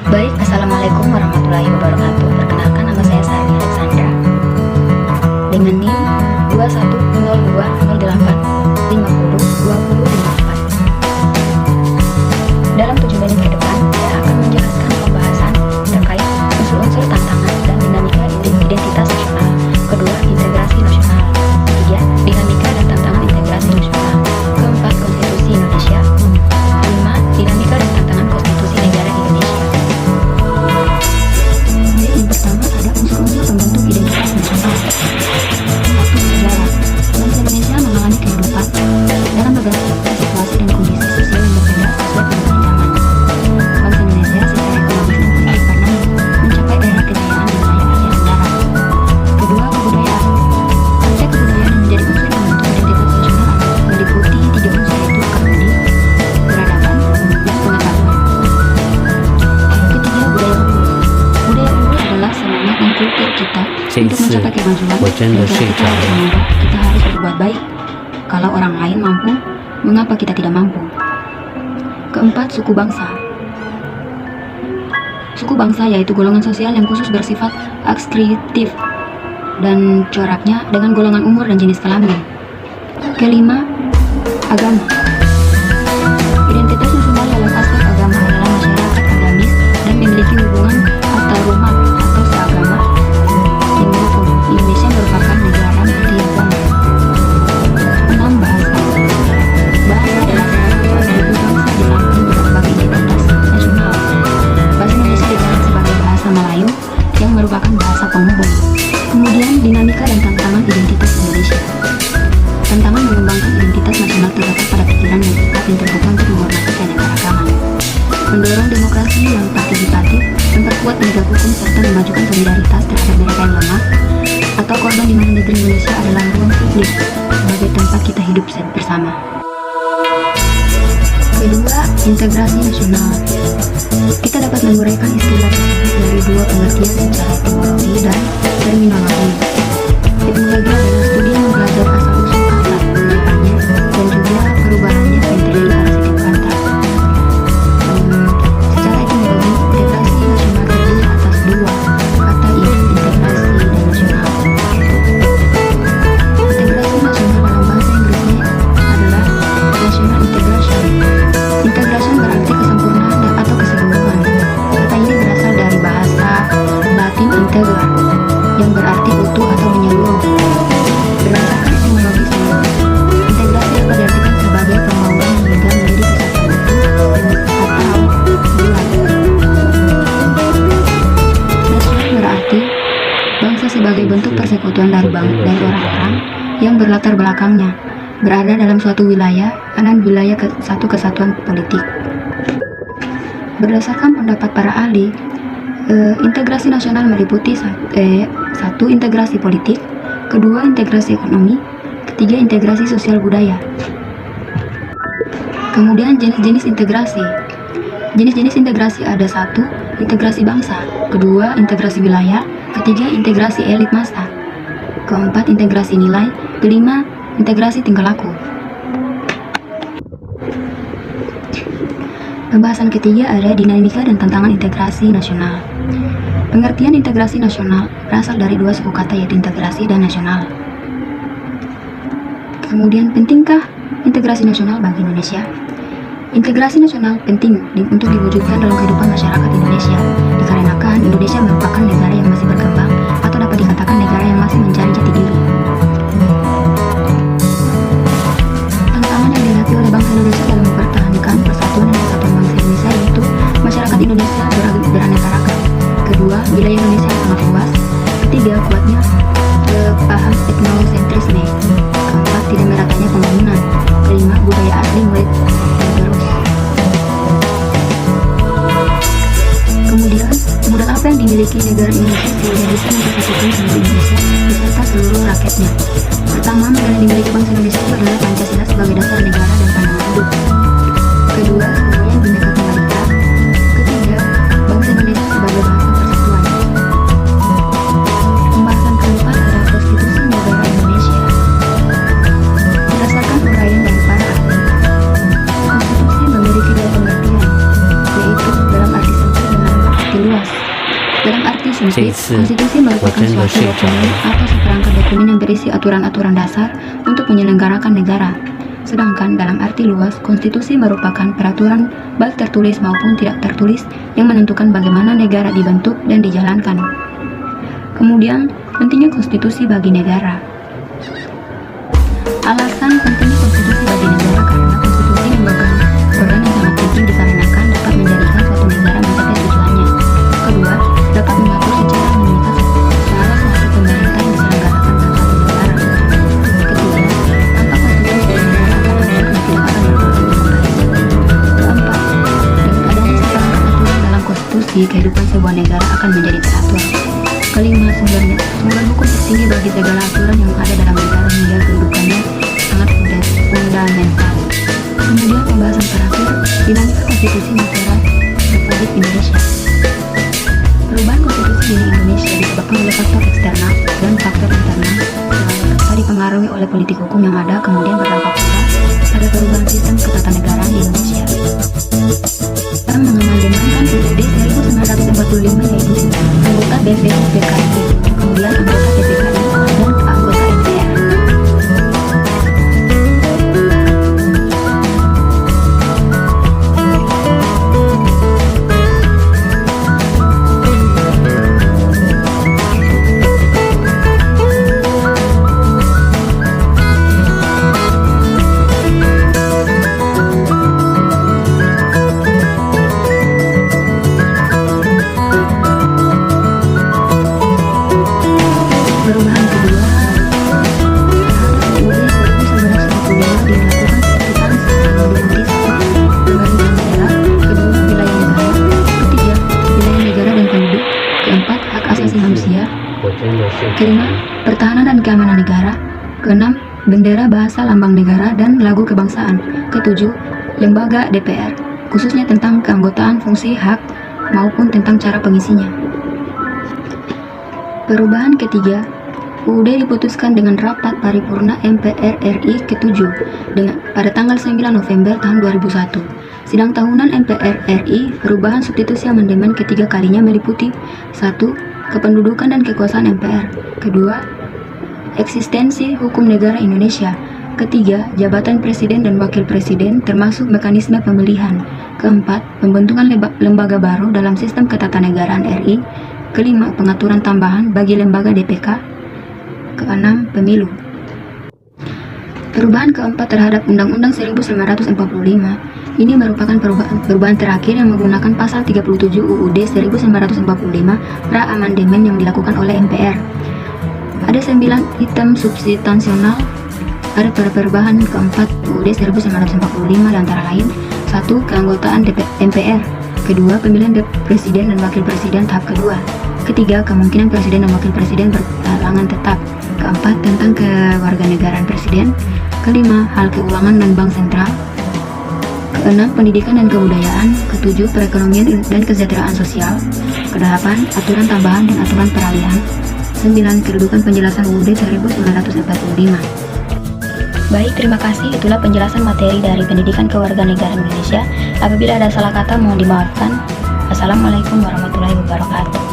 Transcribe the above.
Baik, Assalamualaikum warahmatullahi wabarakatuh. Perkenalkan, nama saya Sari Alexandra dengan NIM 210208502054. Dalam 7 menit ke depan, saya akan menjelaskan pembahasan terkait unsur-unsur tantangan dan dinamika identitas nasional. Kedua, integrasi nasional. Tiga, dinamika dan tantangan integrasi nasional. Keempat, konstitusi Indonesia. Lima, dinamika dan tantangan konstitusi negara Indonesia. Yang pertama ada unsur-unsur pembentuk identitas nasional. Satu, sejarah. Bangsa Indonesia mengalami kehidupan dalam beberapa situasi dan kondisi sosial yang berbeda sesuai perkembangan zaman. Bangsa Indonesia secara ekonomis dan politik pernah mencapai era kejayaan di wilayah Asia Tenggara. Kedua, kebudayaan. Aspek kebudayaan yang menjadi unsur pembentuk identitas nasional meliputi 3 unsur, yaitu kemudian peradaban, dan pengetahuan. Ketiga, budaya unggul. Budaya unggul adalah semangat dan kultur kita untuk mencapai kemajuan. Kita harus berbuat baik. Kalau orang lain mampu, mengapa kita tidak mampu? Keempat, suku bangsa. Suku bangsa yaitu golongan sosial yang khusus bersifat eksklusif dan coraknya dengan golongan umur dan jenis kelamin. Kelima, agama. Identitas nasional dalam aspek agama adalah masyarakat agamis dan memiliki hubungan antarumat atau seagama yang rukun. Indonesia merupakan negara multiagama. 6, bahasa. Bahasa adalah salah satu atribut bangsa di samping berbagai identitas nasional. Bahasa Indonesia dikenal sebagai bahasa Melayu yang merupakan bahasa penghubung. Kemudian, dinamika dan tantangan identitas Indonesia. Tantangan mengembangkan identitas nasional terdapat pada pikiran dan sikap yang terbuka untuk menghormati keanekaragaman, mendorong demokrasi yang partisipatif, memperkuat penegak hukum, serta memajukan solidaritas terhadap mereka yang lemah atau korban, di mana negeri Indonesia adalah ruang publik sebagai tempat kita hidup bersama. Kedua, integrasi nasional. Kita dapat menguraikan istilah tersebut dari 2 pengertian secara etimologi dan terminologi. Etimologi adalah studi yang mempelajari asal-usul kata, penyebutannya, dan juga perubahannya yang terjadi pada setiap kata. Secara etimologi, integrasi nasional terdiri atas 2 kata, yaitu integrasi dan nasional. Integrasi nasional dalam bahasa Inggrisnya adalah national integration. Integration berarti kesempurnaan atau keseluruhan. Kata ini berasal dari bahasa Latin integra, yang berarti utuh atau menyeluruh. Berdasarkan etimologisnya, integrasi dapat diartikan sebagai pemauan hingga menjadi kesatuan utuh atau bulat. Nasional berarti bangsa sebagai bentuk persekutuan dari orang-orang yang berlatar belakangnya berada dalam suatu wilayah dan wilayah satu kesatuan politik. Berdasarkan pendapat para ahli, integrasi nasional meliputi 1. Integrasi politik, kedua integrasi ekonomi, ketiga integrasi sosial budaya. Kemudian jenis-jenis integrasi. Jenis-jenis integrasi ada 1. Integrasi bangsa, kedua integrasi wilayah, ketiga integrasi elit massa, keempat integrasi nilai, kelima integrasi tingkah laku. Pembahasan ketiga ada dinamika dan tantangan integrasi nasional. Pengertian integrasi nasional berasal dari 2 suku kata, yaitu integrasi dan nasional. Kemudian, pentingkah integrasi nasional bagi Indonesia? Integrasi nasional penting untuk diwujudkan dalam kehidupan masyarakat Indonesia, dikarenakan Indonesia merupakan negara yang masih berkembang atau dapat dikatakan negara yang masih mencari jati diri. Tantangan yang dihadapi oleh bangsa Indonesia dalam mempertahankan persatuan dan kesatuan bangsa Indonesia yaitu masyarakat Indonesia beraneka ragam. Kedua, wilayah Indonesia yang sangat luas. Ketiga, kuatnya paham etnosentrisme. Keempat, tidak meratanya pembangunan. Kelima, budaya asli mulai tergerus. Kemudian, modal apa yang dimiliki negara Indonesia sehingga bisa mempersatukan seluruh Indonesia beserta seluruh rakyatnya? Pertama, modal yang dimiliki bangsa Indonesia adalah Pancasila sebagai dasar negara dan pandangan hidup. Kedua, semuanya Bhinneka Tunggal Ika. Ketiga, bangsa Indonesia sebagai bahasa persatuan. Pembahasan keempat adalah konstitusi negara Indonesia. Berdasarkan uraian dari para ahli, konstitusi memiliki 2 pengertian, yaitu dalam arti sempit dan dalam arti Dalam arti sempit, konstitusi merupakan suatu dokumen atau seperangkat dokumen yang berisi aturan-aturan dasar untuk menyelenggarakan negara. Sedangkan dalam arti luas, konstitusi merupakan peraturan baik tertulis maupun tidak tertulis yang menentukan bagaimana negara dibentuk dan dijalankan. Kemudian, pentingnya konstitusi bagi negara. Alasan pentingnya konstitusi bagi negara karena konstitusi memegang peran yang sangat penting dikarenakan dapat menjadikan suatu negara mencapai tujuannya. Kedua, dapat mengatur secara minoritas salah satu pemerintah yang diselenggarakan dalam suatu negara. Ketiga, tanpa konstitusi negara akan hancur dan tidak akan berkembang dengan baik. Keempat, dengan adanya seperangkat aturan dalam konstitusi, kehidupan sebuah negara akan menjadi teratur. Kelima, sumber hukum tertinggi bagi segala aturan yang ada dalam negara hingga kedudukannya sangat fundamental. Kemudian pembahasan terakhir, dinamika konstitusi masyarakat Republik Indonesia. Perubahan konstitusi di Indonesia disebabkan oleh faktor eksternal dan faktor internal serta dipengaruhi oleh politik hukum yang ada, kemudian berdampak pula pada perubahan sistem ketatanegaraan di Indonesia. Yang mengamandemenkan UUD 1945 yaitu anggota BPUPKI, kemudian anggota PPKI dan anggota MPR. Perubahan kedua UUD 1945 dilakukan sekitar meliputi satu, pembagian daerah, kedua, wilayah negara, ketiga, wilayah negara dan penduduk, keempat, hak asasi manusia, kelima, pertahanan dan keamanan negara, keenam, bendera, bahasa, lambang negara, dan lagu kebangsaan, ketujuh, lembaga DPR, khususnya tentang keanggotaan, fungsi, hak, maupun tentang cara pengisinya. Perubahan ketiga, UUD diputuskan dengan rapat paripurna MPR RI ke-7 pada tanggal 9 November tahun 2001. Sidang tahunan MPR RI, perubahan substitusi amandemen ketiga kalinya meliputi 1. Kependudukan dan kekuasaan MPR, kedua, eksistensi hukum negara Indonesia, ketiga, jabatan presiden dan wakil presiden termasuk mekanisme pemilihan, keempat, pembentukan lembaga baru dalam sistem ketatanegaraan RI, kelima, pengaturan tambahan bagi lembaga DPK, keenam, pemilu. Perubahan keempat terhadap Undang-Undang 1945 ini merupakan perubahan terakhir yang menggunakan pasal 37 UUD 1945 pra-amandemen yang dilakukan oleh MPR. Ada 9 item substansional pada perubahan keempat UUD 1945 antara lain: 1. Keanggotaan MPR, kedua, pemilihan presiden dan wakil presiden tahap kedua, ketiga, kemungkinan presiden dan wakil presiden berhalangan tetap, keempat, tentang kewarganegaraan presiden, kelima, hal keuangan dan bank sentral, keenam, pendidikan dan kebudayaan, ketujuh, perekonomian dan kesejahteraan sosial, kedelapan, aturan tambahan dan aturan peralihan, 9. Kedudukan penjelasan UUD 1945. Baik, terima kasih. Itulah penjelasan materi dari Pendidikan Kewarganegaraan Indonesia. Apabila ada salah kata mohon dimaafkan. Assalamualaikum warahmatullahi wabarakatuh.